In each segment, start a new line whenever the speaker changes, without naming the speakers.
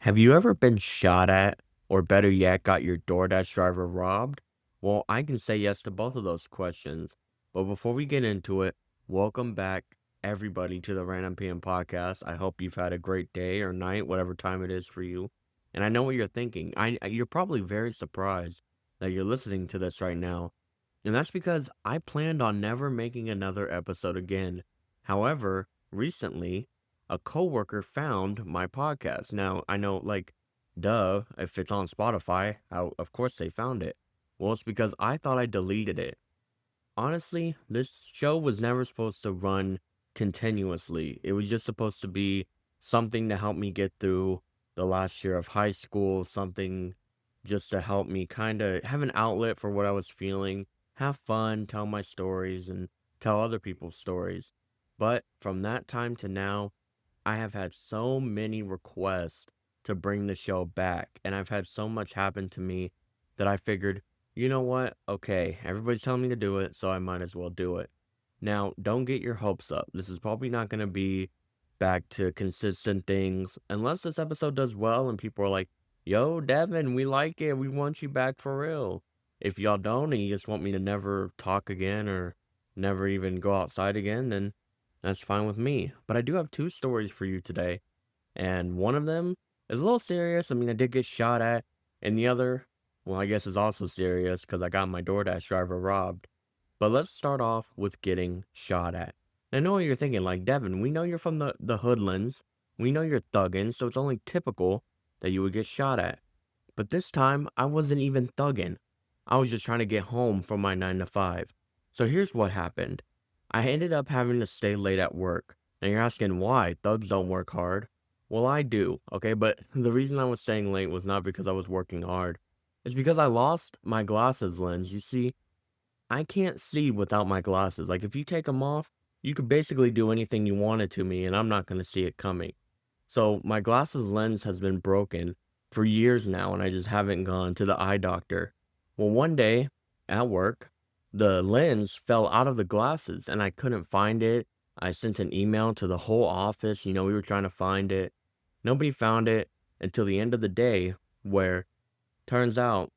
Have you ever been shot at, or better yet, got your DoorDash driver robbed? Well, I can say yes to both of those questions. But before we get into it, welcome back, everybody, to the Random PM podcast. I hope you've had a great day or night, whatever time it is for you. And I know what you're thinking. You're probably very surprised that you're listening to this right now. And that's because I planned on never making another episode again. However, recently, a coworker found my podcast. Now, I know, like, duh, if it's on Spotify, how of course they found it. Well, it's because I thought I deleted it. Honestly, this show was never supposed to run continuously. It was just supposed to be something to help me get through the last year of high school, something just to help me kind of have an outlet for what I was feeling, have fun, tell my stories, and tell other people's stories. But from that time to now, I have had so many requests to bring the show back, and I've had so much happen to me that I figured, you know what? Okay, everybody's telling me to do it, so I might as well do it. Now, don't get your hopes up. This is probably not going to be back to consistent things unless this episode does well and people are like, yo, Devin, we like it. We want you back for real. If y'all don't and you just want me to never talk again or never even go outside again, then that's fine with me. But I do have two stories for you today, and one of them is a little serious. I mean, I did get shot at, and the other, well, I guess is also serious because I got my DoorDash driver robbed. But let's start off with getting shot at. I know what you're thinking, like, Devin, we know you're from the hoodlands. We know you're thuggin', so it's only typical that you would get shot at. But this time, I wasn't even thuggin'. I was just trying to get home from my 9 to 5. So here's what happened. I ended up having to stay late at work. Now you're asking why? Thugs don't work hard. Well, I do, okay? But the reason I was staying late was not because I was working hard. It's because I lost my glasses lens. You see, I can't see without my glasses. Like, if you take them off, you could basically do anything you wanted to me, and I'm not going to see it coming. So, my glasses lens has been broken for years now, and I just haven't gone to the eye doctor. Well, one day at work, the lens fell out of the glasses, and I couldn't find it. I sent an email to the whole office. We were trying to find it. Nobody found it until the end of the day, where turns out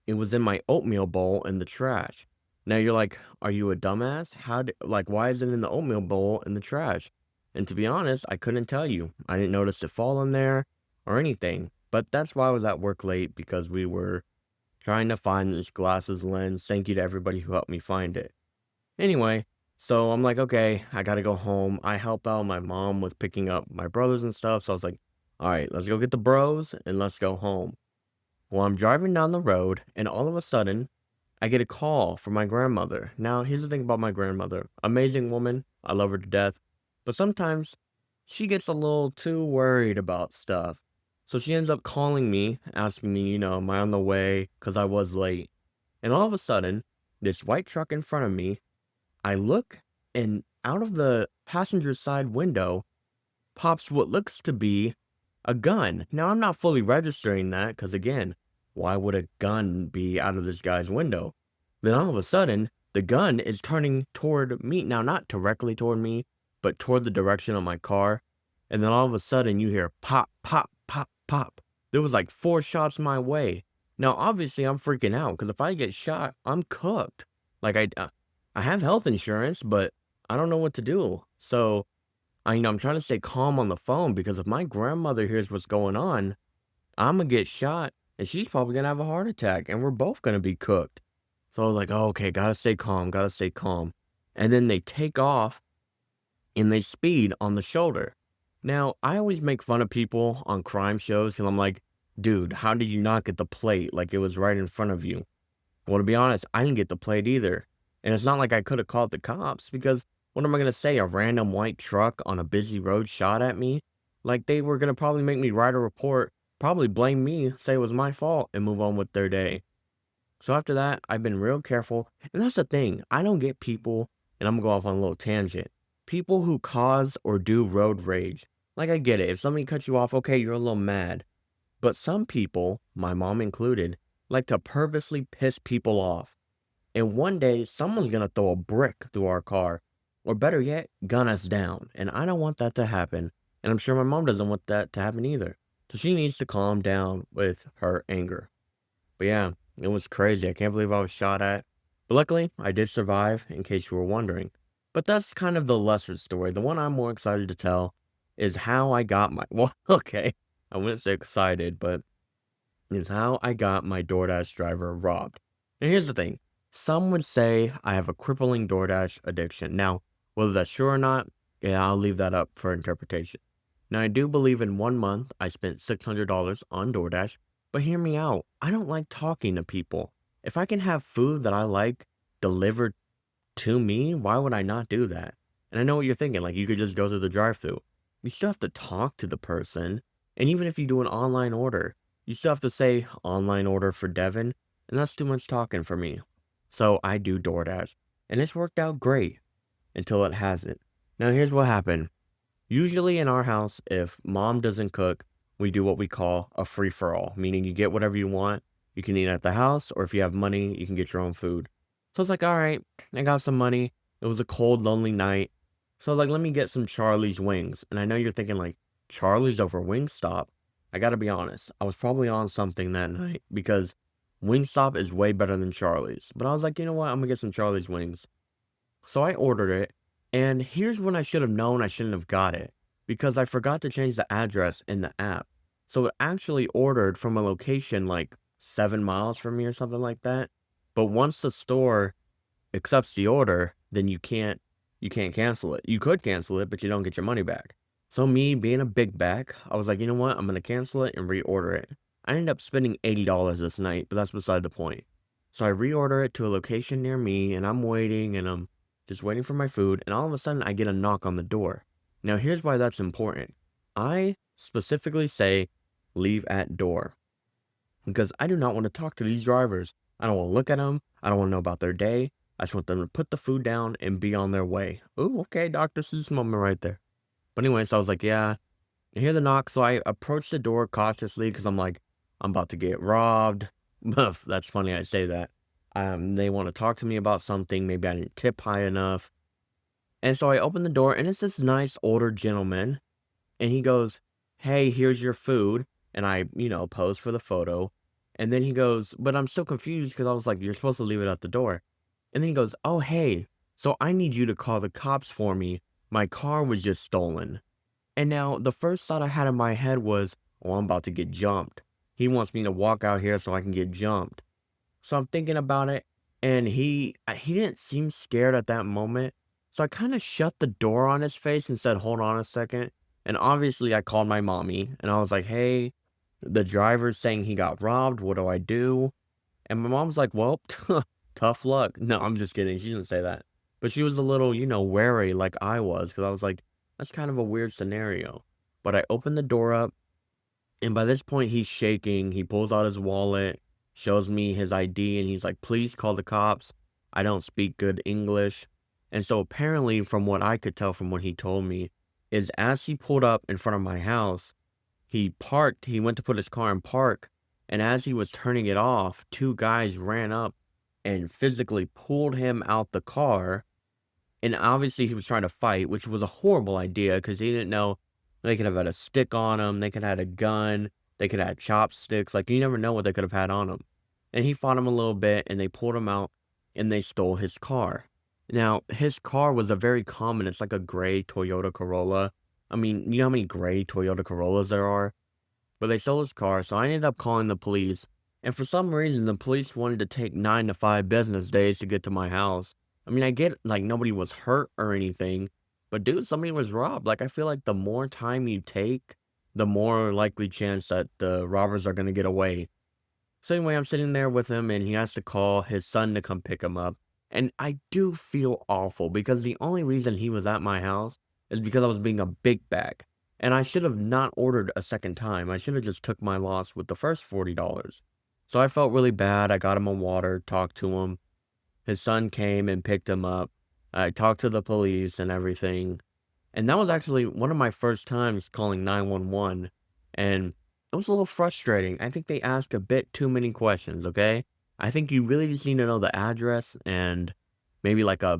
it was in my oatmeal bowl in the trash. Now you're like, "Are you a dumbass? Why is it in the oatmeal bowl in the trash?" And to be honest, I couldn't tell you. I didn't notice it fall in there or anything. But that's why I was at work late because we were trying to find this glasses lens. Thank you to everybody who helped me find it. Anyway, so I'm like, okay, I gotta go home. I help out my mom with picking up my brothers and stuff. So I was like, all right, let's go get the bros and let's go home. Well, I'm driving down the road, and all of a sudden, I get a call from my grandmother. Now, here's the thing about my grandmother. Amazing woman. I love her to death. But sometimes she gets a little too worried about stuff. So she ends up calling me, asking me, am I on the way? Because I was late. And all of a sudden, this white truck in front of me, I look, and out of the passenger side window pops what looks to be a gun. Now, I'm not fully registering that because, again, why would a gun be out of this guy's window? Then all of a sudden, the gun is turning toward me. Now, not directly toward me, but toward the direction of my car. And then all of a sudden, you hear pop, pop, pop, pop. There was like 4 shots my way. Now, obviously, I'm freaking out because if I get shot, I'm cooked. Like, I have health insurance, but I don't know what to do. So, I'm trying to stay calm on the phone because if my grandmother hears what's going on, I'm gonna get shot and she's probably gonna have a heart attack and we're both gonna be cooked. So I was like, oh, okay, gotta stay calm, gotta stay calm. And then they take off and they speed on the shoulder. Now, I always make fun of people on crime shows because I'm like, dude, how did you not get the plate? Like it was right in front of you. Well, to be honest, I didn't get the plate either. And it's not like I could have called the cops because what am I going to say? A random white truck on a busy road shot at me? Like they were going to probably make me write a report, probably blame me, say it was my fault, and move on with their day. So after that, I've been real careful. And that's the thing. I don't get people, and I'm going to go off on a little tangent. People who cause or do road rage. Like I get it. If somebody cuts you off, okay, you're a little mad. But some people, my mom included, like to purposely piss people off. And one day, someone's gonna throw a brick through our car, or better yet, gun us down. And I don't want that to happen. And I'm sure my mom doesn't want that to happen either. So she needs to calm down with her anger. But yeah, it was crazy. I can't believe I was shot at. But luckily, I did survive, in case you were wondering. But that's kind of the lesser story. The one I'm more excited to tell is how I got my, well, okay, I wouldn't say excited, but is how I got my DoorDash driver robbed. And here's the thing. Some would say I have a crippling DoorDash addiction. Now, whether that's true or not, yeah, I'll leave that up for interpretation. Now, I do believe in 1 month I spent $600 on DoorDash, but hear me out. I don't like talking to people. If I can have food that I like delivered to me, why would I not do that? And I know what you're thinking, like you could just go to the drive-thru. You still have to talk to the person, and even if you do an online order, you still have to say online order for Devin, and that's too much talking for me. So I do DoorDash, and it's worked out great until it hasn't. Now here's what happened. Usually in our house, if mom doesn't cook, we do what we call a free for all, meaning you get whatever you want. You can eat at the house, or if you have money, you can get your own food. So it's like, all right, I got some money. It was a cold, lonely night. So like, let me get some Charlie's wings. And I know you're thinking like, Charlie's over Wingstop. I gotta be honest, I was probably on something that night because Wingstop is way better than Charlie's. But I was like, you know what? I'm gonna get some Charlie's wings. So I ordered it, and here's when I should have known I shouldn't have got it, because I forgot to change the address in the app. So it actually ordered from a location like 7 miles from me or something like that. But once the store accepts the order, then you can't cancel it. You could cancel it, but you don't get your money back. So me being a big back, I was like, you know what? I'm gonna cancel it and reorder it. I ended up spending $80 this night, but that's beside the point. So I reorder it to a location near me, and I'm waiting, and I'm just waiting for my food, and all of a sudden I get a knock on the door. Now here's why that's important. I specifically say leave at door because I do not want to talk to these drivers. I don't want to look at them. I don't want to know about their day. I just want them to put the food down and be on their way. Ooh, okay, Dr. Seuss moment right there. But anyway, so I was like, yeah, I hear the knock. So I approach the door cautiously because I'm like, I'm about to get robbed. That's funny I say that. They want to talk to me about something. Maybe I didn't tip high enough. And so I open the door, and it's this nice older gentleman. And he goes, "Hey, here's your food." And I, pose for the photo. And then he goes, "But I'm still confused because I was like, you're supposed to leave it at the door." And then he goes, "Oh, hey, so I need you to call the cops for me. My car was just stolen." And now the first thought I had in my head was, "Oh, I'm about to get jumped. He wants me to walk out here so I can get jumped." So I'm thinking about it, and he didn't seem scared at that moment. So I kind of shut the door on his face and said, "Hold on a second." And obviously I called my mommy, and I was like, "Hey, the driver's saying he got robbed. What do I do?" And my mom's like, "Well, tough luck." No, I'm just kidding. She didn't say that. But she was a little, wary like I was, because I was like, that's kind of a weird scenario. But I opened the door up, and by this point, he's shaking. He pulls out his wallet, shows me his ID, and he's like, "Please call the cops. I don't speak good English." And so apparently, from what I could tell from what he told me, is as he pulled up in front of my house, he parked. He went to put his car in park, and as he was turning it off, two guys ran up and physically pulled him out the car. And obviously, he was trying to fight, which was a horrible idea because he didn't know they could have had a stick on him, they could have had a gun, they could have had chopsticks. Like, you never know what they could have had on him. And he fought him a little bit, and they pulled him out, and they stole his car. Now, his car was a very common, it's like a gray Toyota Corolla. I mean, you know how many gray Toyota Corollas there are? But they stole his car, so I ended up calling the police. And for some reason, the police wanted to take 9 to 5 business days to get to my house. I mean, I get like nobody was hurt or anything, but dude, somebody was robbed. Like, I feel like the more time you take, the more likely chance that the robbers are going to get away. So anyway, I'm sitting there with him, and he has to call his son to come pick him up. And I do feel awful because the only reason he was at my house is because I was being a big bag. And I should have not ordered a second time. I should have just took my loss with the first $40. So I felt really bad. I got him a water, talked to him. His son came and picked him up. I talked to the police and everything. And that was actually one of my first times calling 911. And it was a little frustrating. I think they asked a bit too many questions, okay? I think you really just need to know the address and maybe like a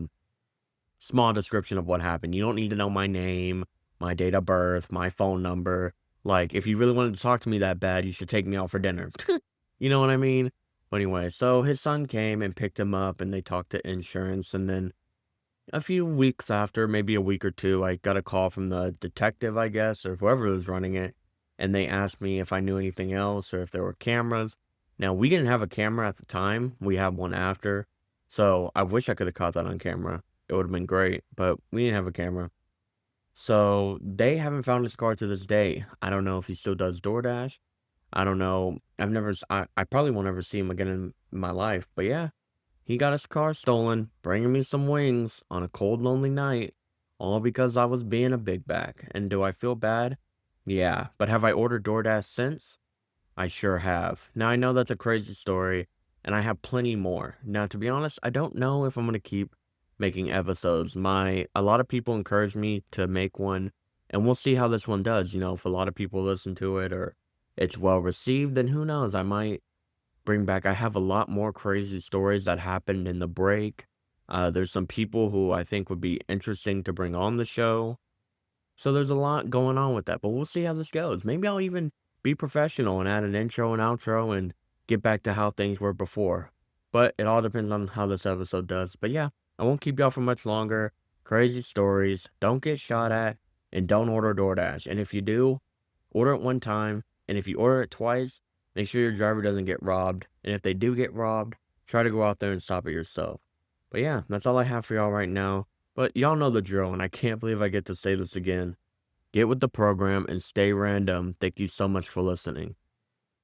small description of what happened. You don't need to know my name, my date of birth, my phone number. Like, if you really wanted to talk to me that bad, you should take me out for dinner. You know what I mean? But anyway, so his son came and picked him up and they talked to insurance. And then a few weeks after, maybe a week or two, I got a call from the detective, I guess, or whoever was running it. And they asked me if I knew anything else or if there were cameras. Now, we didn't have a camera at the time. We had one after. So I wish I could have caught that on camera. It would have been great, but we didn't have a camera. So they haven't found his car to this day. I don't know if he still does DoorDash. I don't know. I probably won't ever see him again in my life. But yeah, he got his car stolen, bringing me some wings on a cold, lonely night, all because I was being a big bag. And do I feel bad? Yeah. But have I ordered DoorDash since? I sure have. Now I know that's a crazy story, and I have plenty more. Now, to be honest, I don't know if I'm gonna keep making episodes. A lot of people encourage me to make one, and we'll see how this one does. If a lot of people listen to it or it's well received, then who knows? I might bring back. I have a lot more crazy stories that happened in the break. There's some people who I think would be interesting to bring on the show. So there's a lot going on with that, but we'll see how this goes. Maybe I'll even be professional and add an intro and outro and get back to how things were before. But it all depends on how this episode does. But yeah, I won't keep y'all for much longer. Crazy stories. Don't get shot at and don't order DoorDash. And if you do, order it one time. And if you order it twice, make sure your driver doesn't get robbed. And if they do get robbed, try to go out there and stop it yourself. But yeah, that's all I have for y'all right now. But y'all know the drill, and I can't believe I get to say this again. Get with the program and stay random. Thank you so much for listening.